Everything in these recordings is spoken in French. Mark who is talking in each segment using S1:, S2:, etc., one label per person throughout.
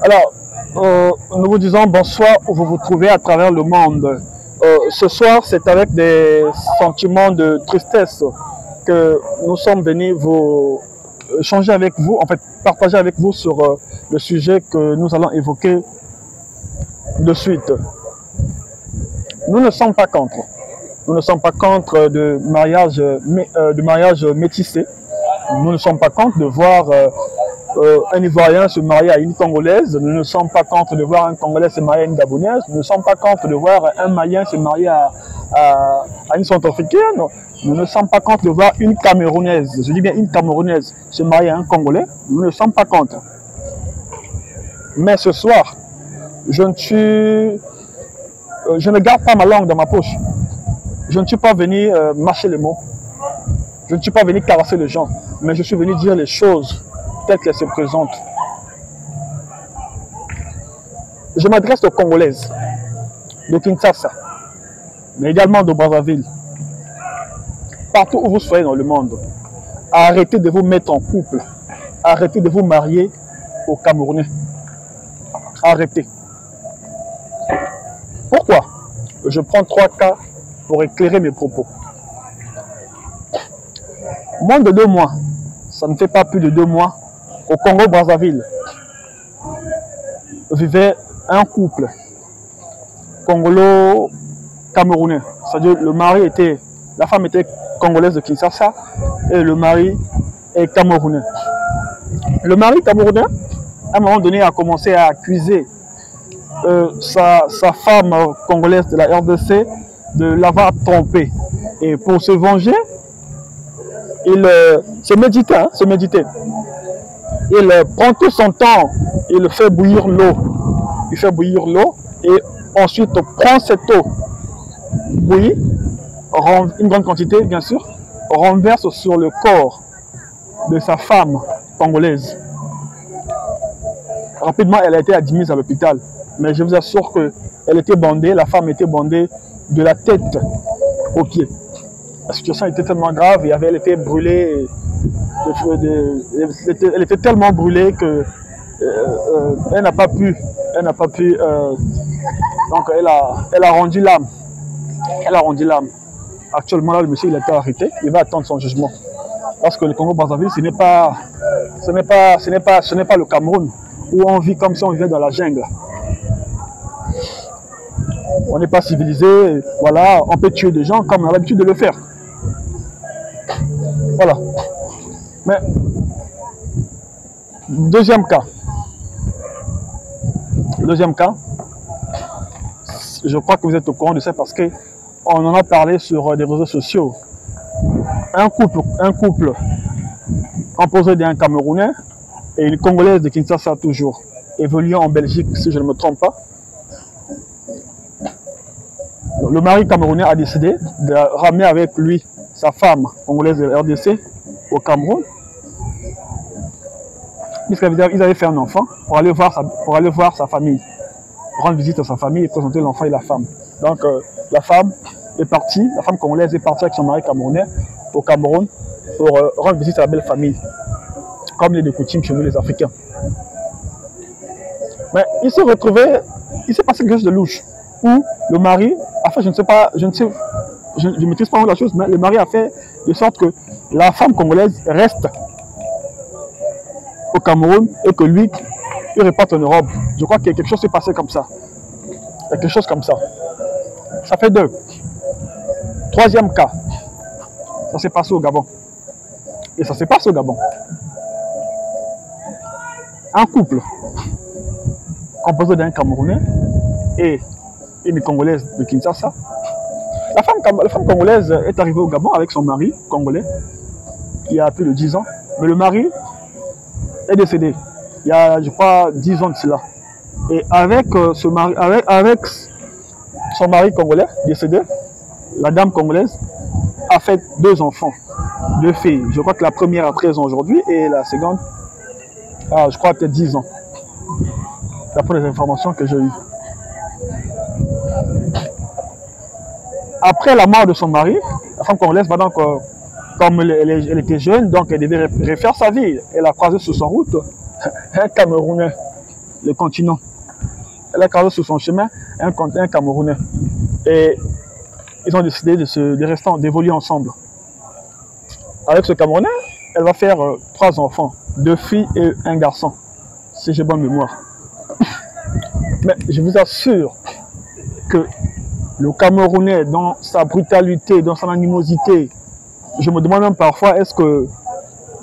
S1: Alors, nous vous disons bonsoir où vous vous trouvez à travers le monde. Ce soir, c'est avec des sentiments de tristesse que nous sommes venus vous échanger avec vous, en fait, partager avec vous sur le sujet que nous allons évoquer de suite. Nous ne sommes pas contre. Nous ne sommes pas contre de mariage métissé. Nous ne sommes pas contre de voir un Ivoirien se marier à une Congolaise. Nous ne sommes pas contre de voir un Congolais se marier à une Gabonaise. Nous ne sommes pas contre de voir un Malien se marier à une Centrafricaine. Nous ne sommes pas contre de voir une Camerounaise, je dis bien une Camerounaise, se marier à un Congolais. Nous ne sommes pas contre. Mais ce soir, je ne garde pas ma langue dans ma poche. Je ne suis pas venu mâcher les mots. Je ne suis pas venu caresser les gens. Mais je suis venu dire les choses telles qu'elles se présentent. Je m'adresse aux Congolaises de Kinshasa, mais également de Brazzaville. Partout où vous soyez dans le monde, arrêtez de vous mettre en couple. Arrêtez de vous marier aux Camerounais. Arrêtez. Pourquoi? Je prends 3 cas pour éclairer mes propos. Moins de 2 mois, ça ne fait pas plus de 2 mois, au Congo-Brazzaville, vivait un couple congolo-camerounais. C'est-à-dire la femme était congolaise de Kinshasa et le mari est camerounais. Le mari camerounais, à un moment donné, a commencé à accuser sa femme congolaise de la RDC de l'avoir trompé. Et pour se venger, il se méditait. Il prend tout son temps, il fait bouillir l'eau. Il fait bouillir l'eau et ensuite prend cette eau bouillie, une grande quantité bien sûr, renverse sur le corps de sa femme congolaise. Rapidement, elle a été admise à l'hôpital. Mais je vous assure qu'elle était bandée, la femme était bandée de la tête aux pieds. La situation était tellement grave et elle était brûlée. Elle était tellement brûlée que elle n'a pas pu. Donc elle a rendu l'âme. Elle a rendu l'âme. Actuellement là, le monsieur il a été arrêté. Il va attendre son jugement. Parce que le Congo-Brazzaville, ce n'est pas le Cameroun où on vit comme si on vivait dans la jungle. On n'est pas civilisé. Voilà, on peut tuer des gens comme on a l'habitude de le faire. Voilà. Mais, deuxième cas, je crois que vous êtes au courant de ça parce qu'on en a parlé sur les réseaux sociaux. Un couple composé d'un Camerounais et une Congolaise de Kinshasa toujours, évoluant en Belgique si je ne me trompe pas. Le mari camerounais a décidé de ramener avec lui sa femme congolaise de la RDC au Cameroun, puisqu'ils avaient fait un enfant pour aller voir sa famille, rendre visite à sa famille et présenter l'enfant et la femme. Donc la femme congolaise est partie avec son mari camerounais au Cameroun pour rendre visite à la belle famille, comme les de coutume chez nous les Africains. Mais il s'est passé quelque chose de louche, où le mari, enfin je ne maîtrise pas la chose, mais le mari a fait de sorte que la femme congolaise reste au Cameroun et que lui, il reparte en Europe. Je crois que quelque chose s'est passé comme ça. Quelque chose comme ça. Ça fait 2. Troisième cas, ça s'est passé au Gabon. Et ça s'est passé au Gabon. Un couple composé d'un Camerounais et une Congolaise de Kinshasa. La femme congolaise est arrivée au Gabon avec son mari congolais, qui a plus de 10 ans. Mais le mari est décédé, il y a, je crois, 10 ans de cela. Et avec son mari congolais décédé, la dame congolaise a fait 2 enfants, 2 filles. Je crois que la première a 13 ans aujourd'hui et la seconde a, je crois, peut-être 10 ans. D'après les informations que j'ai eues. Après la mort de son mari, la femme congolaise va donc, comme elle était jeune, donc elle devait refaire sa vie. Elle a croisé sur sa route un Camerounais le continent. Elle a croisé sur son chemin un Camerounais. Et ils ont décidé d'évoluer ensemble. Avec ce Camerounais, elle va faire 3 enfants, 2 filles et un garçon, si j'ai bonne mémoire. Mais je vous assure que le Camerounais, dans sa brutalité, dans son animosité, je me demande même parfois, est-ce qu'il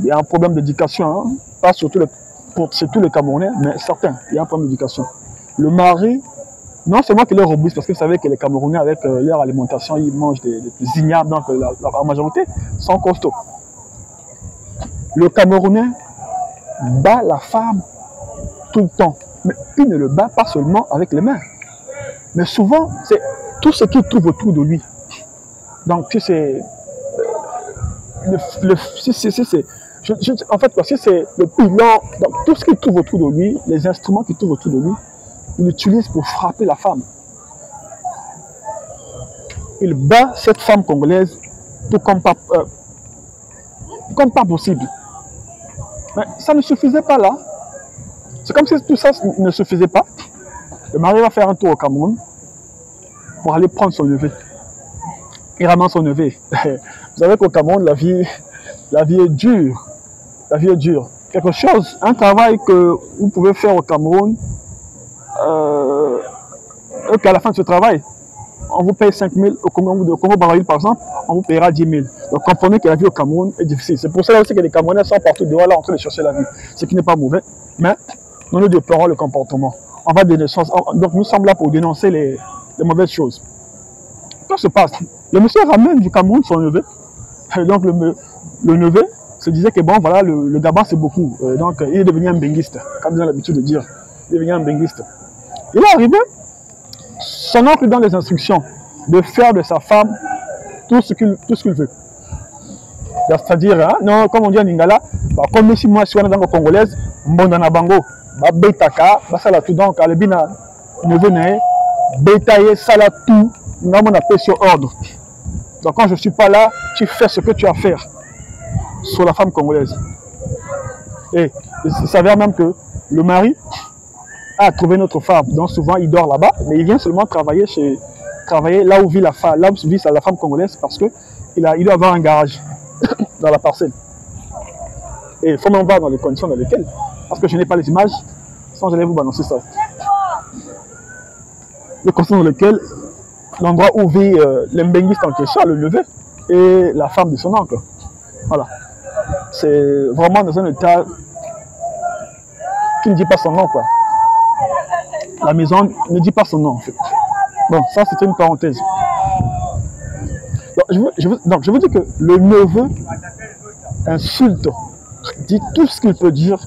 S1: y a un problème d'éducation, hein? Pas surtout pour tous les Camerounais, mais certains, il y a un problème d'éducation. Le mari, non seulement qu'il est robuste, parce que vous savez que les Camerounais, avec leur alimentation, ils mangent des ignares, donc la majorité sont costauds. Le Camerounais bat la femme tout le temps, mais il ne le bat pas seulement avec les mains, mais souvent, c'est tout ce qu'il trouve autour de lui. Donc, c'est... en fait, parce que c'est le pilon, donc tout ce qu'il trouve autour de lui, les instruments qu'il trouve autour de lui, il l'utilise pour frapper la femme. Il bat cette femme congolaise tout comme pas possible. Mais ça ne suffisait pas là. C'est comme si tout ça ne suffisait pas. Le mari va faire un tour au Cameroun pour aller prendre son neveu. Il ramasse son neveu. Vous savez qu'au Cameroun, la vie est dure. La vie est dure. Quelque chose, un travail que vous pouvez faire au Cameroun, qu'à la fin de ce travail, on vous paye 5 000 au Congo-Brazzaville par exemple, on vous payera 10 000. Donc comprenez que la vie au Cameroun est difficile. C'est pour ça aussi que les Camerounais sont partout dehors là en train de chercher la vie. Ce qui n'est pas mauvais, mais nous déplorons le comportement. On va dénoncer, donc nous sommes là pour dénoncer les mauvaises choses. Qu'est-ce qui se passe? Le monsieur ramène du Cameroun son neveu. Et donc le neveu se disait que bon voilà, le Gabon c'est beaucoup. Donc il est devenu un benguiste, comme ils ont l'habitude de dire. Il est devenu un benguiste. Il est arrivé, son oncle donne les instructions de faire de sa femme tout ce qu'il veut. C'est-à-dire, hein, non, comme on dit en Lingala, comme si moi je suis dans le congolaise, mbondana bango, betaka, basala tout donc, alebina, neveu nae, betaye, sala tout, nous avons appelé sur ordre. Donc quand je ne suis pas là, tu fais ce que tu as à faire sur la femme congolaise. Et il s'avère même que le mari a trouvé notre femme. Donc souvent il dort là-bas, mais il vient seulement travailler là où vit la femme, la femme congolaise, parce que il doit avoir un garage dans la parcelle. Et il faut même voir dans les conditions dans lesquelles, parce que je n'ai pas les images, sinon j'allais vous balancer ça. Les conditions dans lesquelles l'endroit où vit l'embénguiste en question, le neveu, et la femme de son oncle. Voilà. C'est vraiment dans un état qui ne dit pas son nom, quoi. La maison ne dit pas son nom, en fait. Bon, ça, c'était une parenthèse. Donc, je vous dis que le neveu insulte, dit tout ce qu'il peut dire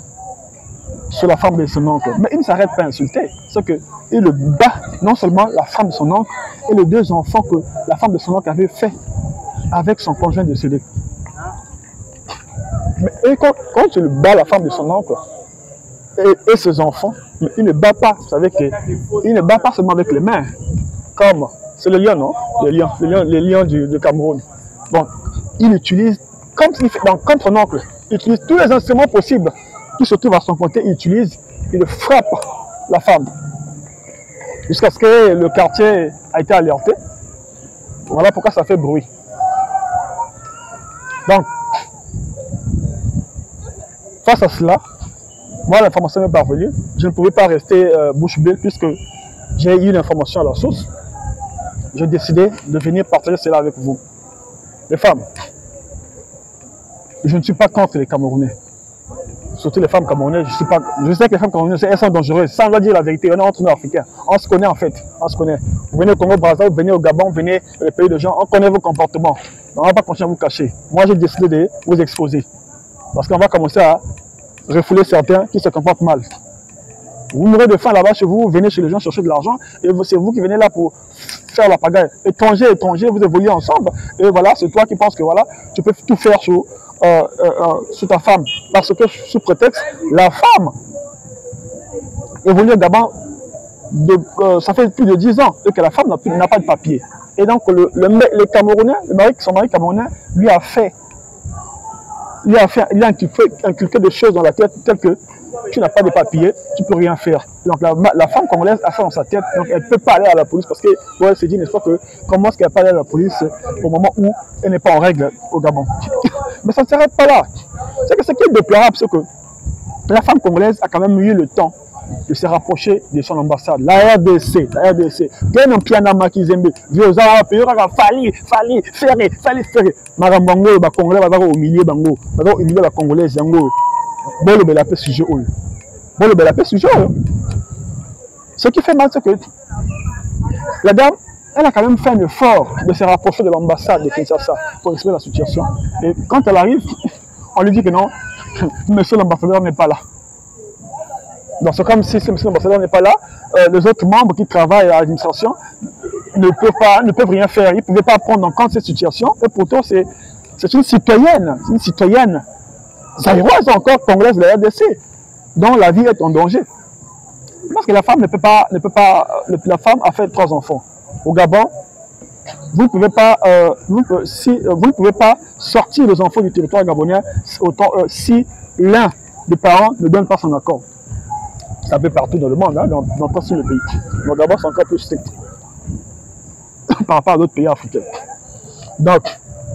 S1: sur la femme de son oncle. Mais il ne s'arrête pas à insulter. C'est qu'il le bat, non seulement la femme de son oncle, et les 2 enfants que la femme de son oncle avait fait avec son conjoint décédé. Et quand il bat la femme de son oncle et ses enfants, mais il ne bat pas, vous savez qu'il ne bat pas seulement avec les mains, comme c'est le lion, non? Les lions du Cameroun. Bon, il utilise, comme son oncle, il utilise tous les instruments possibles qui se trouvent à son côté, il frappe la femme. Jusqu'à ce que le quartier a été alerté. Voilà pourquoi ça fait bruit. Donc, face à cela, moi l'information m'est parvenue. Je ne pouvais pas rester bouche bée puisque j'ai eu l'information à la source. J'ai décidé de venir partager cela avec vous. Les femmes, je ne suis pas contre les Camerounais. Surtout les femmes camerounaises, je sais que les femmes camerounaises, elles sont dangereuses. Ça, on va dire la vérité, on est entre nous Africains. On se connaît en fait, on se connaît. Vous venez au Congo-Brazzaville, vous venez au Gabon, vous venez dans les pays de gens, on connaît vos comportements. On ne va pas continuer à vous cacher. Moi, j'ai décidé de vous exposer. Parce qu'on va commencer à refouler certains qui se comportent mal. Vous mourrez de faim là-bas chez vous, vous venez chez les gens chercher de l'argent, et c'est vous qui venez là pour faire la pagaille. Étranger, vous évoluez ensemble, et voilà, c'est toi qui penses que voilà, tu peux tout faire sur ta femme. Parce que sous prétexte, la femme évolue au Gabon, ça fait plus de 10 ans, et que la femme n'a pas de papier. Et donc le Camerounais, son mari camerounais, lui a inculqué des choses dans la tête telles que tu n'as pas de papiers, tu ne peux rien faire. Donc la femme congolaise a ça dans sa tête, donc elle ne peut pas aller à la police parce qu'elle se dit, n'est-ce pas, que comment est-ce qu'elle peut aller à la police au moment où elle n'est pas en règle au Gabon. Mais ça ne s'arrête pas là. C'est que ce qui est déplorable, c'est que la femme congolaise a quand même eu le temps de se rapprocher de son ambassade. La RDC. Bien en pianama qui zembe. Vioza, fallait faire. Marambango, ba Congolais, ba au milieu bango. Ba au milieu ba Congolais, yango. Bon le bel sujet. Bon le bel sujet. Ce qui fait mal, c'est que la dame, elle a quand même fait un effort de se rapprocher de l'ambassade de Kinshasa pour expliquer la situation. Et quand elle arrive, on lui dit que non, monsieur l'ambassadeur n'est pas là. Donc c'est comme si monsieur l'ambassadeur n'est pas là, les autres membres qui travaillent à l'administration ne peuvent rien faire. Ils ne pouvaient pas prendre en compte cette situation. Et pourtant, c'est une citoyenne zaïroise encore, congolaise de la RDC, dont la vie est en danger. Parce que la femme la femme a fait 3 enfants. Au Gabon, vous ne pouvez pas, vous ne pouvez pas sortir les enfants du territoire gabonais si l'un des parents ne donne pas son accord. Ça peut partout dans le monde, hein, dans tout le pays. Au Gabon, c'est encore plus strict par rapport à d'autres pays africains. Donc,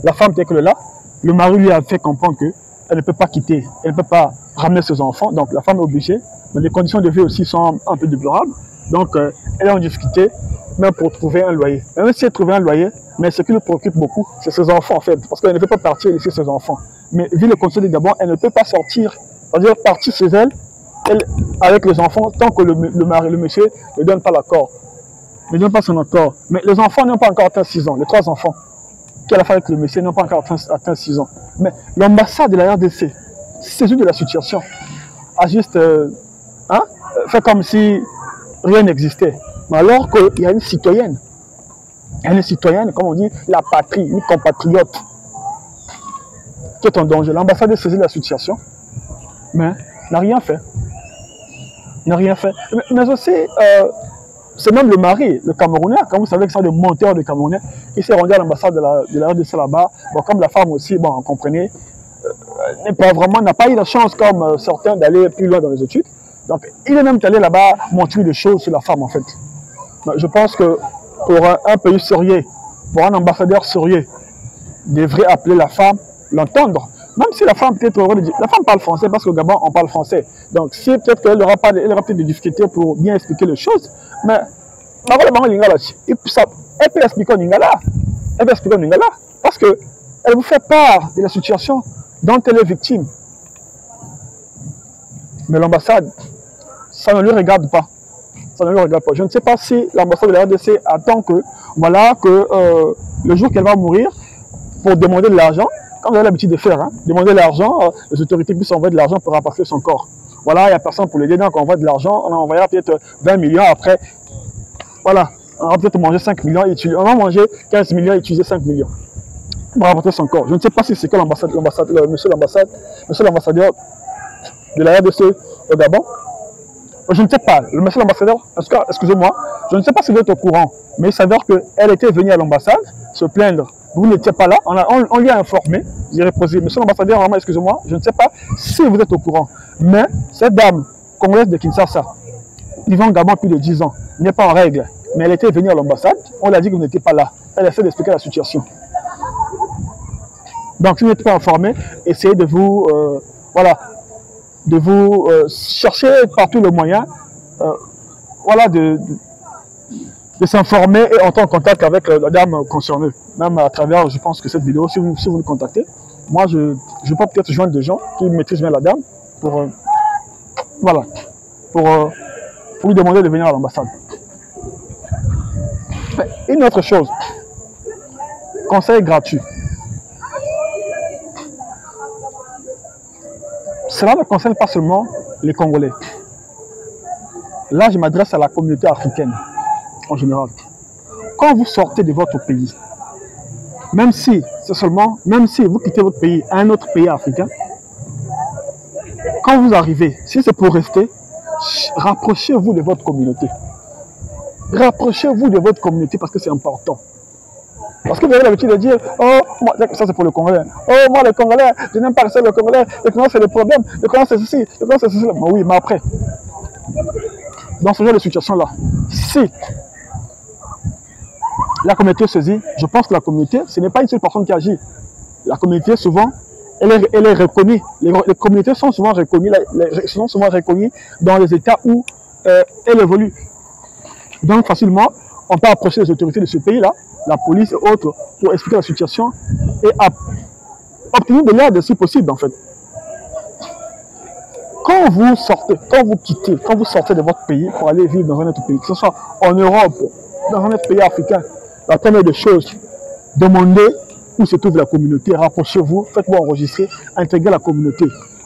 S1: la femme telle que là, le mari lui a fait comprendre qu'elle ne peut pas quitter, elle ne peut pas ramener ses enfants. Donc, la femme est obligée. Mais les conditions de vie aussi sont un peu déplorables. Donc, elle est en difficulté, même pour trouver un loyer. Même si elle trouve un loyer, mais ce qui nous préoccupe beaucoup, c'est ses enfants en fait. Parce qu'elle ne peut pas partir et laisser ses enfants. Mais vu les conditions du Gabon, elle ne peut pas sortir, c'est-à-dire partir chez elle, avec les enfants, tant que le monsieur ne donne pas l'accord. Ne donne pas son accord. Mais les enfants n'ont pas encore atteint 6 ans. Les 3 enfants qu'elle a fait avec le monsieur n'ont pas encore atteint 6 ans. Mais l'ambassade de la RDC, saisie de la situation, a juste fait comme si rien n'existait. Mais alors qu'il y a une citoyenne, comme on dit, la patrie, une compatriote, qui est en danger. L'ambassade a saisi de la situation, mais n'a rien fait. Mais aussi, c'est même le mari, le Camerounais, comme vous savez que c'est le monteur de Camerounais, il s'est rendu à l'ambassade de la RDC là-bas. Bon, comme la femme aussi, bon, comprenez, n'a pas eu la chance comme certains d'aller plus loin dans les études. Donc, il est même allé là-bas montrer des choses sur la femme en fait. Donc, je pense que pour un pays sérieux, pour un ambassadeur sérieux, devrait appeler la femme, l'entendre. Même si la femme peut-être la femme parle français parce qu'au Gabon on parle français. Donc si peut-être qu'elle aura peut-être des difficultés pour bien expliquer les choses, mais elle peut expliquer en lingala. Elle peut expliquer en lingala parce que elle vous fait part de la situation dont elle est victime. Mais l'ambassade, ça ne lui regarde pas. Ça ne lui regarde pas. Je ne sais pas si l'ambassade de la RDC attend que, voilà, que le jour qu'elle va mourir, pour demander de l'argent, comme vous avez l'habitude de faire, hein, demander de l'argent, les autorités puissent envoyer de l'argent pour rapatrier son corps. Voilà, il n'y a personne pour l'aider, donc on envoie de l'argent, on envoyera peut-être 20 millions après. Voilà, on va peut-être manger 5 millions, on va manger 15 millions et utiliser 5 millions pour rapporter son corps. Je ne sais pas si c'est que monsieur l'ambassadeur de la RDC au Gabon. Je ne sais pas, le monsieur l'ambassadeur, en tout cas, excusez-moi, je ne sais pas si vous êtes au courant, mais il s'avère qu'elle était venue à l'ambassade se plaindre. Vous n'étiez pas là, on lui a informé, j'ai reposé, monsieur l'ambassadeur, vraiment, excusez-moi, je ne sais pas si vous êtes au courant, mais cette dame congolaise de Kinshasa, vivant au Gabon plus de 10 ans, n'est pas en règle, mais elle était venue à l'ambassade, on lui a dit que vous n'étiez pas là, elle essaie d'expliquer la situation. Donc si vous n'êtes pas informé, essayez de vous, chercher par tous les moyens, de s'informer et entrer en contact avec la dame concernée. Même à travers, je pense que cette vidéo, si vous nous contactez, moi je peux peut-être joindre des gens qui maîtrisent bien la dame pour lui demander de venir à l'ambassade. Une autre chose, conseil gratuit. Cela ne concerne pas seulement les Congolais. Là, je m'adresse à la communauté africaine en général. Quand vous sortez de votre pays, même si vous quittez votre pays à un autre pays africain, quand vous arrivez, si c'est pour rester, rapprochez-vous de votre communauté. Rapprochez-vous de votre communauté parce que c'est important. Parce que vous avez l'habitude de dire, oh, moi, ça c'est pour le Congolais. Oh, moi les Congolais, je n'aime pas rester le Congolais. Le Congolais c'est le problème. Le Congolais c'est ceci. Le Congolais c'est ceci. Mais oui, mais après, dans ce genre de situation-là, si la communauté se dit, je pense que la communauté, ce n'est pas une seule personne qui agit. La communauté, souvent, elle est reconnue. Les communautés sont souvent reconnues, dans les États où elle évolue. Donc, facilement, on peut approcher les autorités de ce pays-là, la police et autres, pour expliquer la situation et obtenir de l'aide si possible, en fait. Quand vous sortez, quand vous sortez de votre pays pour aller vivre dans un autre pays, que ce soit en Europe, dans un autre pays africain, la première des choses, demandez où se trouve la communauté, rapprochez-vous, faites-vous enregistrer, intégrez la communauté.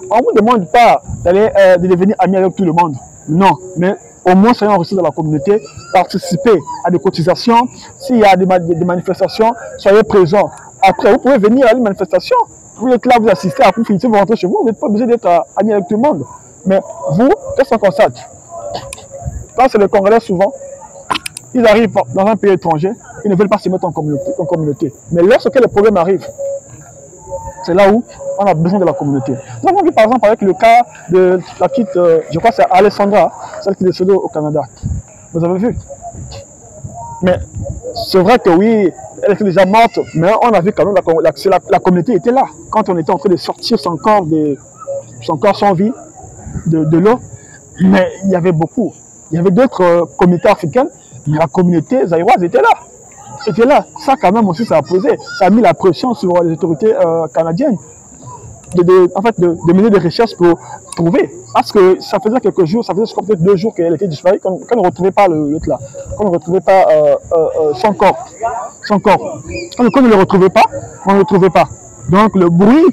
S1: On ne vous demande pas de devenir ami avec tout le monde, non, mais au moins soyez enregistrés dans la communauté, participez à des cotisations, s'il y a des manifestations, soyez présents. Après, vous pouvez venir à une manifestation, vous êtes là, vous assistez, après vous finissez, vous rentrez chez vous, vous n'êtes pas obligé d'être ami avec tout le monde. Mais vous, qu'est-ce qu'on constate? Quand c'est les Congolais souvent, ils arrivent dans un pays étranger, ils ne veulent pas se mettre en communauté. Mais lorsque les problèmes arrivent, c'est là où on a besoin de la communauté. Nous avons vu par exemple avec le cas de la petite, je crois que c'est Alessandra, celle qui est décédée au Canada. Vous avez vu? Mais c'est vrai que oui, elle était déjà morte, mais on a vu quand même la communauté était là. Quand on était en train de sortir son corps sans vie de l'eau, mais il y avait beaucoup. Il y avait d'autres communautés africaines, mais la communauté zaïroise était là. C'était là. Ça quand même aussi, ça a posé, ça a mis la pression sur les autorités canadiennes de mener des recherches pour trouver. Parce que ça faisait quelques jours, ça faisait peut-être 2 jours qu'elle était disparue, qu'on ne retrouvait pas l'autre là, qu'on ne retrouvait pas son corps. Quand on ne le retrouvait pas, on ne le trouvait pas. Donc le bruit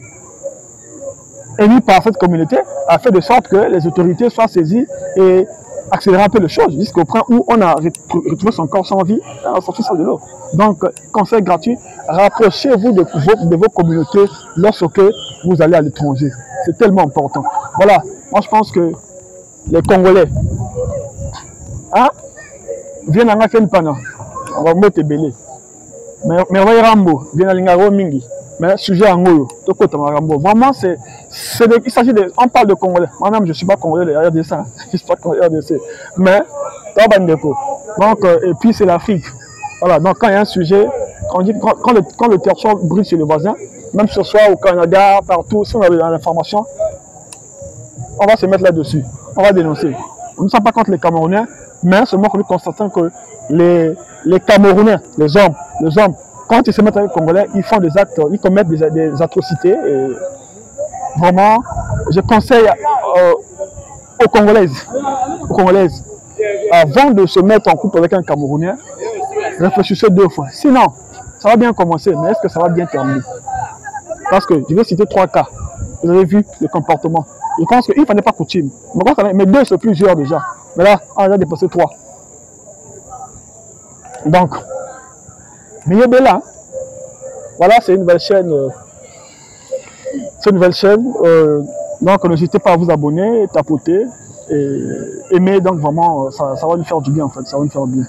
S1: émis par cette communauté a fait de sorte que les autorités soient saisies et accélérer un peu les choses, jusqu'au point où on a retrouvé son corps sans vie, en sortie de l'eau. Donc, conseil gratuit, rapprochez-vous de vos communautés lorsque vous allez à l'étranger. C'est tellement important. Voilà, moi je pense que les Congolais, viennent à Kenpana, on va mettre belé. Mais Rambo, viennent à Lingaro Mingi. Mais sujet en Goyo, vraiment, il s'agit de. On parle de Congolais. Moi-même, je ne suis pas Congolais de RDC, je ne suis pas Congolais de RDC. Mais, donc, et puis c'est l'Afrique. Voilà, donc quand il y a un sujet, quand le territoire brûle sur les voisins, même ce soir au Canada, partout, si on a l'information, on va se mettre là-dessus. On va dénoncer. On ne sommes pas contre les Camerounais, mais seulement que nous constatons que les Camerounais, les hommes, quand ils se mettent avec les Congolais, ils font des actes, ils commettent des atrocités. Et vraiment, je conseille aux Congolaises, avant de se mettre en couple avec un Camerounais, réfléchissez 2 fois. Sinon, ça va bien commencer, mais est-ce que ça va bien terminer? Parce que je vais citer 3 cas. Vous avez vu le comportement. Je pense qu'il ne fallait pas coutume. Mais 2, c'est plusieurs déjà. Mais là, on a déjà dépassé 3. Donc, Miyebela, voilà, c'est une nouvelle chaîne. Donc, n'hésitez pas à vous abonner, tapoter et aimer. Donc, vraiment, ça va nous faire du bien en fait. Ça va nous faire du bien.